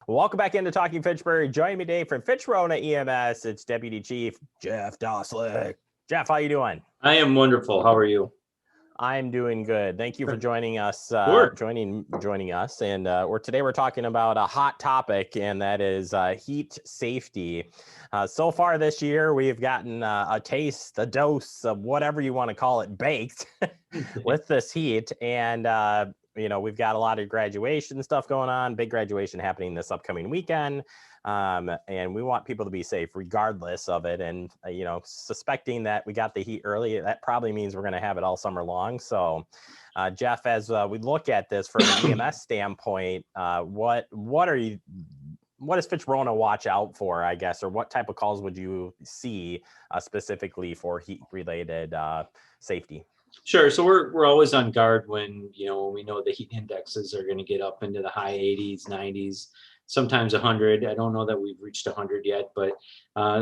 Welcome back into Talking Fitchburg. Joining me today from Fitch-Rona EMS, it's Deputy Chief Jeff Dostalek. Jeff, how you doing? I am wonderful. How are you? I'm doing good. Thank you for joining us. Sure. Joining us, and today we're talking about a hot topic, and that is heat safety. So far this year, we've gotten a taste, a dose of whatever you want to call it, baked with this heat, and we've got a lot of graduation stuff going on. Big graduation happening this upcoming weekend. And we want people to be safe regardless of it. And, suspecting that we got the heat early, that probably means we're going to have it all summer long. So, Jeff, as we look at this from an EMS standpoint, what does Fitch-Rona watch out for, I guess, or what type of calls would you see specifically for heat related safety? Sure. So we're always on guard when, we know the heat indexes are going to get up into the high 80s, 90s, sometimes 100. I don't know that we've reached 100 yet, but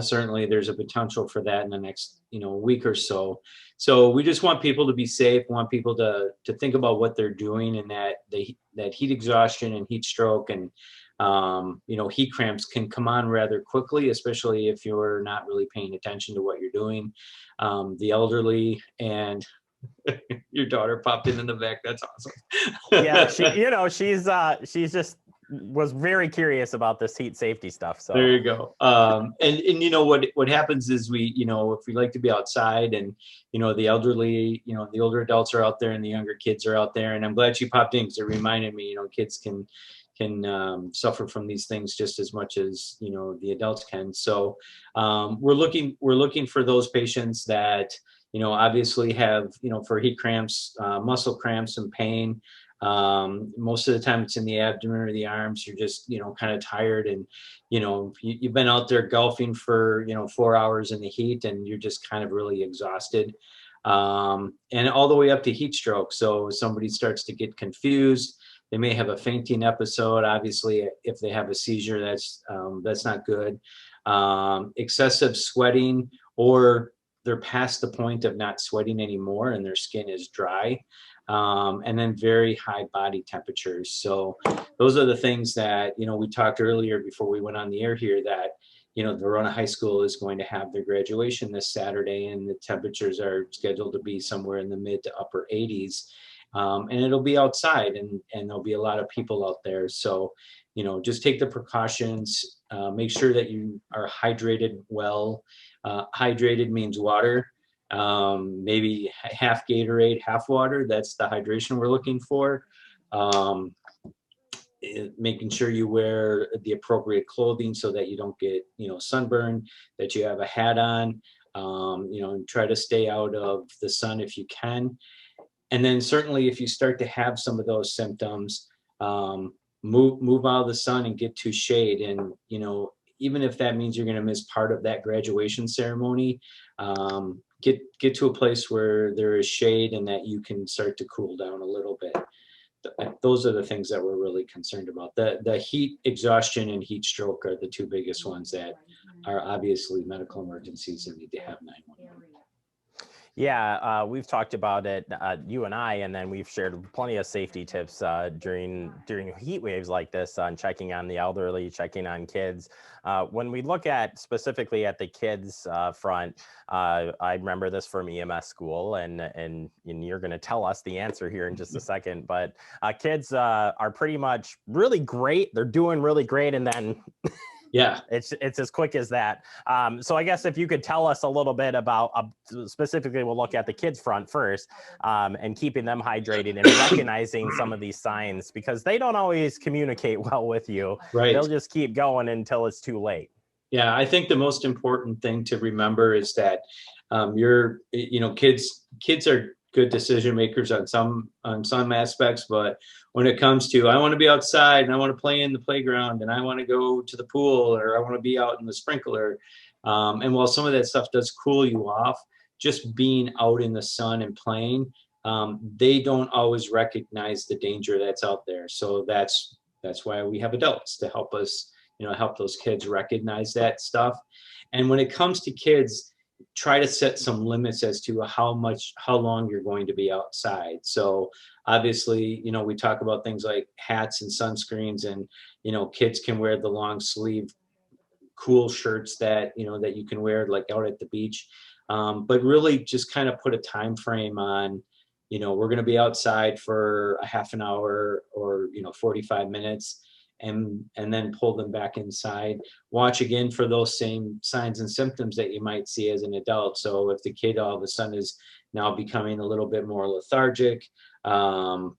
certainly there's a potential for that in the next, week or so. So we just want people to be safe, want people to think about what they're doing, and that heat exhaustion and heat stroke and heat cramps can come on rather quickly, especially if you're not really paying attention to what you're doing. The elderly and your daughter popped in the back. That's awesome. Yeah, she's just was very curious about this heat safety stuff. So there you go. And what happens is if we like to be outside and, the elderly, the older adults are out there and the younger kids are out there. And I'm glad she popped in because it reminded me, kids can suffer from these things just as much as, the adults can. So we're looking for those patients that, obviously have, for heat cramps, muscle cramps and pain. Most of the time it's in the abdomen or the arms. You're just, kind of tired and, you've been out there golfing for, 4 hours in the heat and you're just kind of really exhausted. And all the way up to heat stroke. So somebody starts to get confused. They may have a fainting episode. Obviously, if they have a seizure, that's not good. Excessive sweating, or they're past the point of not sweating anymore and their skin is dry. And then very high body temperatures. So those are the things that, we talked earlier before we went on the air here that, Verona High School is going to have their graduation this Saturday, and the temperatures are scheduled to be somewhere in the mid to upper 80s. And it'll be outside and there'll be a lot of people out there. So, just take the precautions, make sure that you are hydrated well. Hydrated means water, maybe half Gatorade, half water. That's the hydration we're looking for. Making sure you wear the appropriate clothing so that you don't get, sunburn, that you have a hat on, and try to stay out of the sun if you can. And then certainly if you start to have some of those symptoms, move out of the sun and get to shade. And, even if that means you're going to miss part of that graduation ceremony, get to a place where there is shade and that you can start to cool down a little bit. Those are the things that we're really concerned about. The heat exhaustion and heat stroke are the two biggest ones that are obviously medical emergencies and need to have 911. Yeah, we've talked about it, you and I, and then we've shared plenty of safety tips during heat waves like this on checking on the elderly, checking on kids. When we look at specifically at the kids front, I remember this from EMS school, and you're going to tell us the answer here in just a second. But kids are pretty much really great. They're doing really great, and then yeah, it's as quick as that. So I guess if you could tell us a little bit about, specifically, we'll look at the kids front first, and keeping them hydrated and recognizing some of these signs, because they don't always communicate well with you. Right. They'll just keep going until it's too late. Yeah, I think the most important thing to remember is that kids are good decision makers on some aspects, but when it comes to, I want to be outside and I want to play in the playground and I want to go to the pool, or I want to be out in the sprinkler, and while some of that stuff does cool you off, just being out in the sun and playing, they don't always recognize the danger that's out there. So that's why we have adults to help us, help those kids recognize that stuff. And when it comes to kids, try to set some limits as to how long you're going to be outside. So obviously, we talk about things like hats and sunscreens, and, kids can wear the long sleeve cool shirts that, that you can wear like out at the beach. But really just kind of put a time frame on, we're going to be outside for a half an hour or, 45 minutes, and then pull them back inside. Watch again for those same signs and symptoms that you might see as an adult. So if the kid all of a sudden is now becoming a little bit more lethargic, or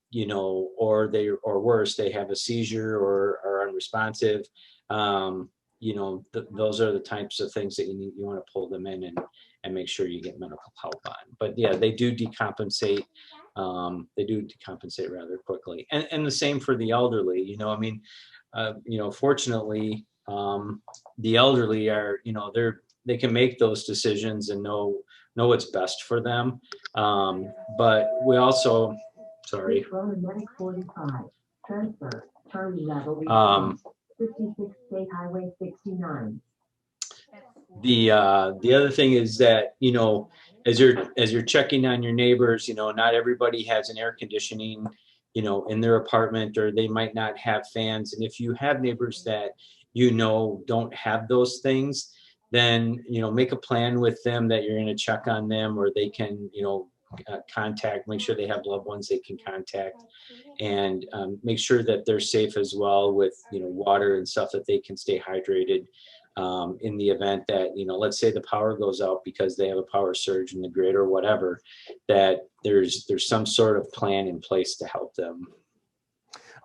worse, they have a seizure or are unresponsive, those are the types of things that you want to pull them in and make sure you get medical help on. But yeah, they do decompensate. They do decompensate rather quickly, and the same for the elderly. Fortunately, the elderly are, they can make those decisions and know what's best for them. But we also, sorry. Transfer, Charlie level 56 State Highway 69. The other thing is that, as you're checking on your neighbors, not everybody has an air conditioning, in their apartment, or they might not have fans. And if you have neighbors that don't have those things, then make a plan with them that you're going to check on them, or they can make sure they have loved ones they can contact, and make sure that they're safe as well with water and stuff, that they can stay hydrated. In the event that, let's say the power goes out because they have a power surge in the grid or whatever, that there's some sort of plan in place to help them.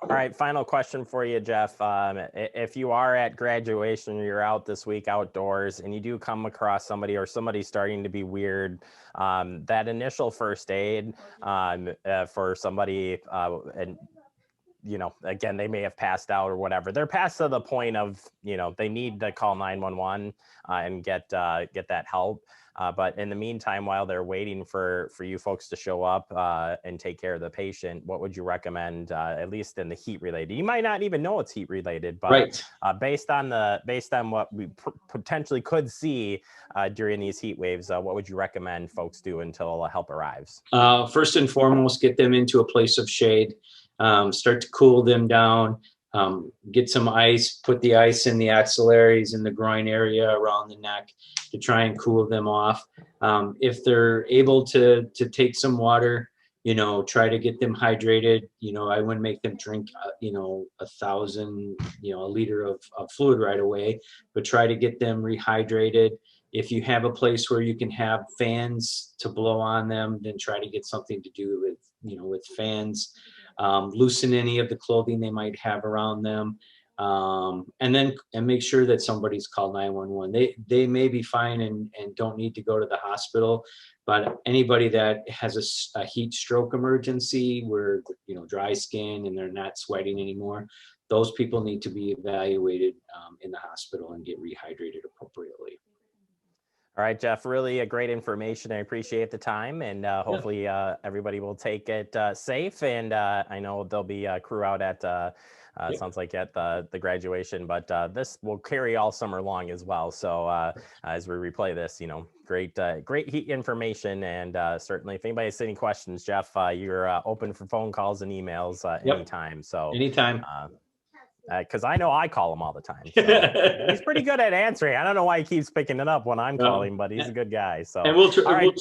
All right, final question for you, Jeff. If you are at graduation, you're out this week outdoors, and you do come across somebody or somebody starting to be weird, that initial first aid for somebody, and again, they may have passed out or whatever. They're past to the point of, they need to call 911 and get that help. But in the meantime, while they're waiting for you folks to show up and take care of the patient, what would you recommend, at least in the heat related? You might not even know it's heat related, but right. Based on what we potentially could see during these heat waves, what would you recommend folks do until help arrives? First and foremost, get them into a place of shade. Start to cool them down. Get some ice, put the ice in the axillaries, in the groin area, around the neck, to try and cool them off. If they're able to take some water, try to get them hydrated. I wouldn't make them drink, 1,000, a liter of fluid right away, but try to get them rehydrated. If you have a place where you can have fans to blow on them, then try to get something to do with fans. Loosen any of the clothing they might have around them, and make sure that somebody's called 911. They may be fine and don't need to go to the hospital, but anybody that has a heat stroke emergency where dry skin and they're not sweating anymore, those people need to be evaluated in the hospital and get rehydrated appropriately. All right, Jeff, really great information. I appreciate the time, and hopefully everybody will take it safe. And I know there'll be a crew out at, sounds like at the graduation, but this will carry all summer long as well. So as we replay this, great heat information. And certainly if anybody has any questions, Jeff, you're open for phone calls and emails anytime. So anytime. Because I know I call him all the time. So he's pretty good at answering. I don't know why he keeps picking it up when I'm calling, but he's a good guy. So, and we'll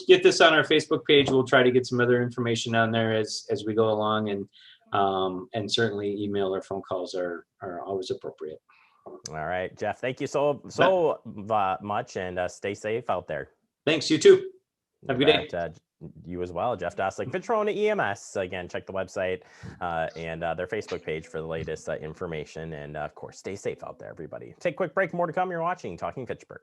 get this on our Facebook page. We'll try to get some other information on there as we go along, and certainly email or phone calls are always appropriate. All right, Jeff. Thank you so much, and stay safe out there. Thanks. You too. Have a good day. You as well, Jeff Dostalek, Fitch-Rona EMS. Again, check the website and their Facebook page for the latest information. And of course, stay safe out there, everybody. Take a quick break. More to come. You're watching Talking Fitchburg.